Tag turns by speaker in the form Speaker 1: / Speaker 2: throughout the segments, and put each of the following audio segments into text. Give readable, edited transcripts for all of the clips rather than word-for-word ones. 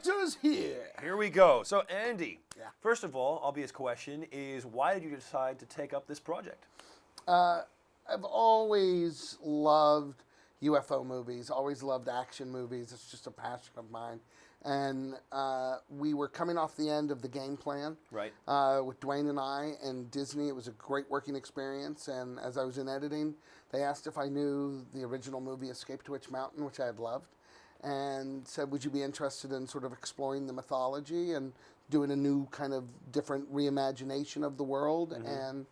Speaker 1: director's here.
Speaker 2: Here we go. So, Andy,
Speaker 1: Yeah.
Speaker 2: first of all, obvious question is why did you decide to take up this project?
Speaker 1: I've always loved UFO movies, always loved action movies. It's just a passion of mine. And we were coming off the end of the game plan
Speaker 2: Right.
Speaker 1: with Dwayne and I and Disney. It was a great working experience. And as I was in editing, they asked if I knew the original movie Escape to Witch Mountain, which I had loved, and said, would you be interested in sort of exploring the mythology and doing a new kind of different reimagination of the world?
Speaker 2: Mm-hmm.
Speaker 1: And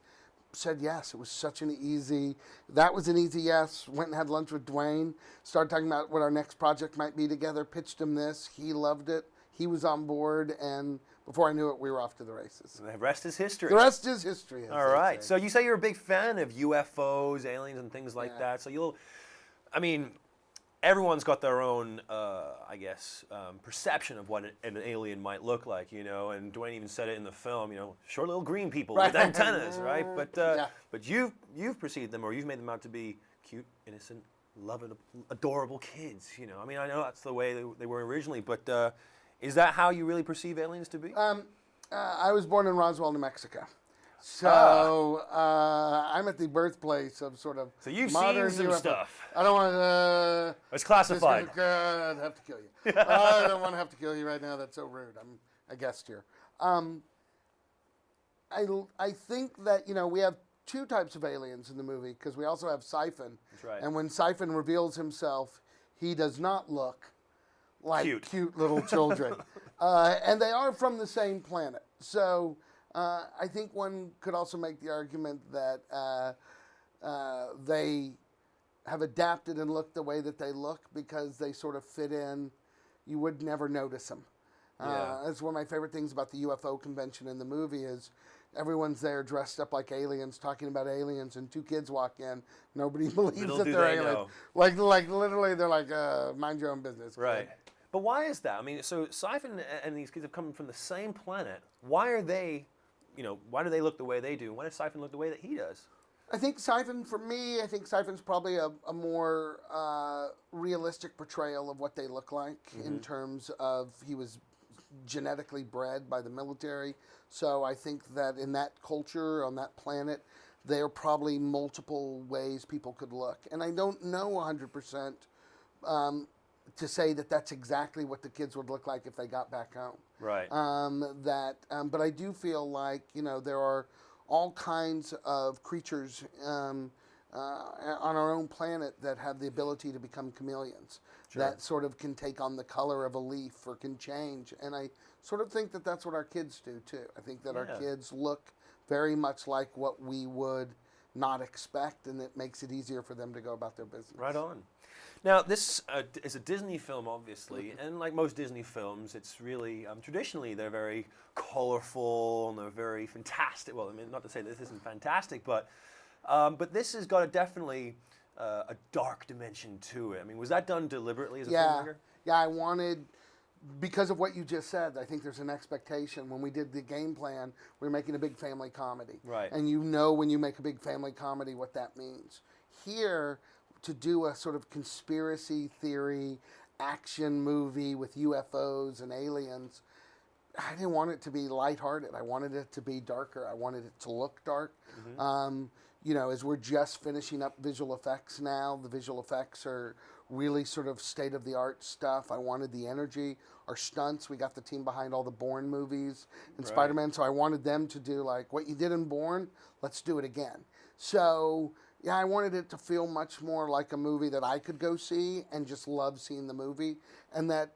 Speaker 1: said yes. It was such an easy, that was an easy yes. Went and had lunch with Dwayne, started talking about what our next project might be together, pitched him this. He loved it. He was on board, and before I knew it, we were off to the races.
Speaker 2: The rest is history.
Speaker 1: The rest is history.
Speaker 2: All right. So you say you're a big fan of UFOs, aliens, and things like that. So everyone's got their own, perception of what an alien might look like, and Dwayne even said it in the film, short little green people with antennas, right? But you've perceived them, or you've made them out to be cute, innocent, loving, adorable kids. I know that's the way they were originally, but is that how you really perceive aliens to be?
Speaker 1: I was born in Roswell, New Mexico. So I'm at the birthplace of sort of.
Speaker 2: So you've
Speaker 1: modern
Speaker 2: seen some
Speaker 1: UFO
Speaker 2: stuff.
Speaker 1: I don't want to.
Speaker 2: It's classified.
Speaker 1: I'd have to kill you. I don't want to have to kill you right now. That's so rude. I'm a guest here. I think that we have two types of aliens in the movie because we also have Siphon.
Speaker 2: That's right.
Speaker 1: And when Siphon reveals himself, he does not look like cute little children, and they are from the same planet. So. I think one could also make the argument that they have adapted and look the way that they look because they sort of fit in. You would never notice them. That's one of my favorite things about the UFO convention in the movie is everyone's there dressed up like aliens, talking about aliens, and two kids walk in. Nobody believes that they're aliens.
Speaker 2: Know.
Speaker 1: Like literally, they're like, mind your own business.
Speaker 2: Right. Kid. But why is that? So Siphon and these kids have come from the same planet. Why are they... why do they look the way they do? Why does Siphon look the way that he does?
Speaker 1: I think Siphon's probably a more realistic portrayal of what they look like in terms of he was genetically bred by the military. So I think that in that culture, on that planet, there are probably multiple ways people could look. And I don't know 100% to say that that's exactly what the kids would look like if they got back home.
Speaker 2: Right.
Speaker 1: But I do feel like, there are all kinds of creatures on our own planet that have the ability to become chameleons. Sure. That sort of can take on the color of a leaf or can change. And I sort of think that that's what our kids do, too. I think that our kids look very much like what we would not expect, and it makes it easier for them to go about their business.
Speaker 2: Right on. Now, this is a Disney film, obviously, and like most Disney films, it's really, traditionally, they're very colorful and they're very fantastic. Well, not to say this isn't fantastic, but this has got definitely a dark dimension to it. Was that done deliberately as a filmmaker?
Speaker 1: Yeah, I wanted, because of what you just said, I think there's an expectation. When we did the game plan, we were making a big family comedy.
Speaker 2: Right.
Speaker 1: And when you make a big family comedy, what that means. Here, to do a sort of conspiracy theory action movie with UFOs and aliens, I didn't want it to be lighthearted. I wanted it to be darker. I wanted it to look dark. As we're just finishing up visual effects now, the visual effects are really sort of state-of-the-art stuff. I wanted the energy. Our stunts, we got the team behind all the Bourne movies and Spider-Man, so I wanted them to do like, what you did in Bourne, let's do it again. So... yeah, I wanted it to feel much more like a movie that I could go see and just love seeing the movie. And that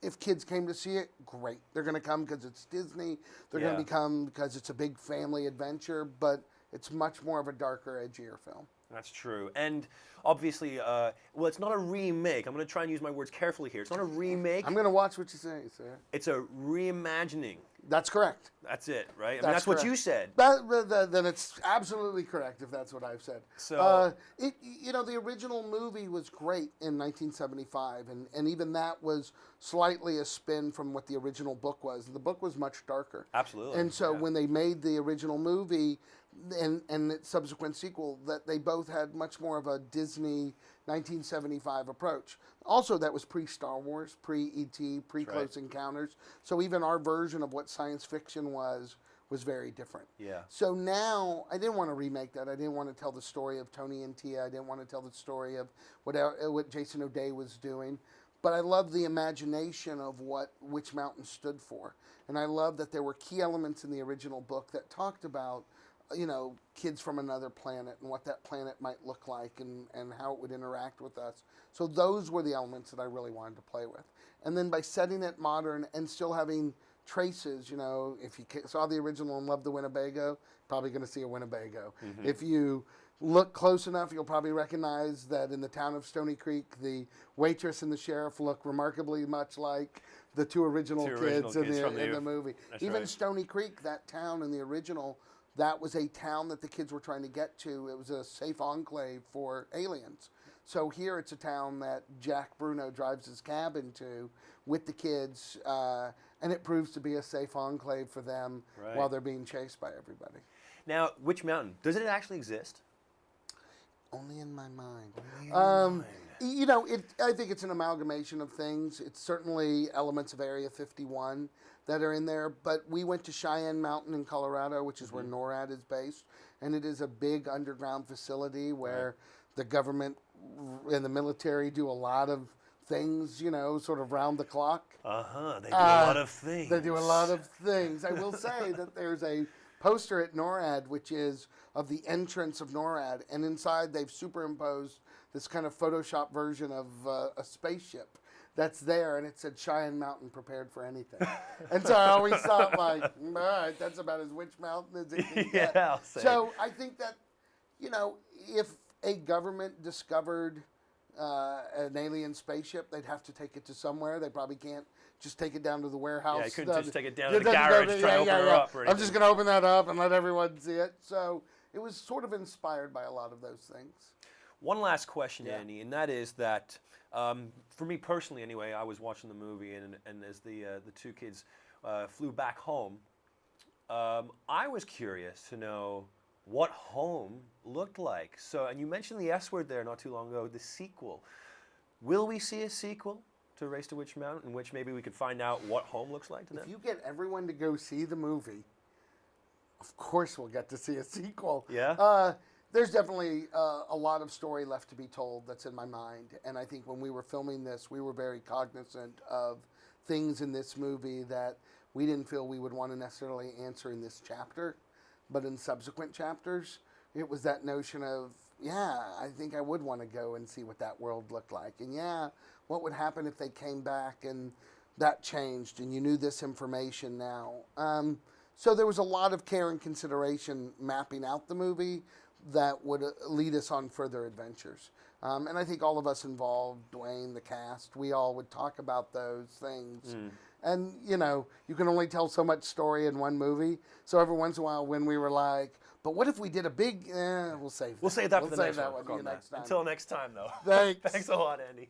Speaker 1: if kids came to see it, great. They're going to come because it's Disney. They're going to come because it's a big family adventure. But it's much more of a darker, edgier film.
Speaker 2: That's true. And obviously, it's not a remake. I'm going to try and use my words carefully here. It's not a remake.
Speaker 1: I'm going to watch what you say, sir.
Speaker 2: It's a reimagining.
Speaker 1: That's correct.
Speaker 2: That's it, right? That's what you said.
Speaker 1: Then it's absolutely correct if that's what I've said.
Speaker 2: So,
Speaker 1: the original movie was great in 1975, and even that was slightly a spin from what the original book was. The book was much darker.
Speaker 2: Absolutely.
Speaker 1: And so when they made the original movie, and its subsequent sequel, that they both had much more of a Disney 1975 approach. Also, that was pre-Star Wars, pre-E.T., pre-Close Encounters. So even our version of what science fiction was very different.
Speaker 2: Yeah.
Speaker 1: So now, I didn't want to remake that. I didn't want to tell the story of Tony and Tia. I didn't want to tell the story of what Jason O'Day was doing. But I love the imagination of what Witch Mountain stood for. And I love that there were key elements in the original book that talked about, you know, kids from another planet and what that planet might look like and how it would interact with us. So those were the elements that I really wanted to play with. And then by setting it modern and still having traces, you know, if you saw the original and loved the Winnebago, probably going to see a Winnebago. Mm-hmm. If you look close enough, you'll probably recognize that in the town of Stony Creek, the waitress and the sheriff look remarkably much like the two original kids in the movie. Even right. Stony Creek, that town in the original, that was a town that the kids were trying to get to. It was a safe enclave for aliens. So here it's a town that Jack Bruno drives his cab into with the kids, and it proves to be a safe enclave for them while they're being chased by everybody.
Speaker 2: Now, Witch Mountain, does it actually exist?
Speaker 1: Only in my mind.
Speaker 2: Only in your mind.
Speaker 1: You know, I think it's an amalgamation of things. It's certainly elements of Area 51 that are in there, but we went to Cheyenne Mountain in Colorado, which is where NORAD is based, and it is a big underground facility where the government and the military do a lot of things, you know, sort of round the clock.
Speaker 2: They do a lot of things.
Speaker 1: They do a lot of things. I will say that there's a poster at NORAD, which is of the entrance of NORAD, and inside they've superimposed this kind of Photoshop version of a spaceship that's there, and it said Cheyenne Mountain prepared for anything. And so I always thought, like, all right, that's about as Witch Mountain as it can get.
Speaker 2: I'll say.
Speaker 1: So I think that, you know, if a government discovered an alien spaceship, they'd have to take it to somewhere. They probably can't just take it down to the warehouse.
Speaker 2: Yeah, you couldn't just take it down to the garage, try to open her up or anything.
Speaker 1: I'm just going to open that up and let everyone see it. So it was sort of inspired by a lot of those things.
Speaker 2: One last question, Andy, and that is that, for me personally anyway, I was watching the movie, and as the two kids flew back home, I was curious to know what home looked like. So, and you mentioned the S word there not too long ago, the sequel. Will we see a sequel to Race to Witch Mountain in which maybe we could find out what home looks like to them?
Speaker 1: If you get everyone to go see the movie, of course we'll get to see a sequel.
Speaker 2: Yeah?
Speaker 1: There's definitely a lot of story left to be told that's in my mind. And I think when we were filming this, we were very cognizant of things in this movie that we didn't feel we would want to necessarily answer in this chapter. But in subsequent chapters, it was that notion of, I think I would want to go and see what that world looked like. And what would happen if they came back and that changed and you knew this information now. So there was a lot of care and consideration mapping out the movie that would lead us on further adventures. And I think all of us involved, Dwayne, the cast, we all would talk about those things. And, you know, you can only tell so much story in one movie. So every once in a while when we were like, but what if we did a big, we'll save that.
Speaker 2: We'll save that for the next one.
Speaker 1: Next time.
Speaker 2: Until next time, though.
Speaker 1: Thanks.
Speaker 2: Thanks a lot, Andy.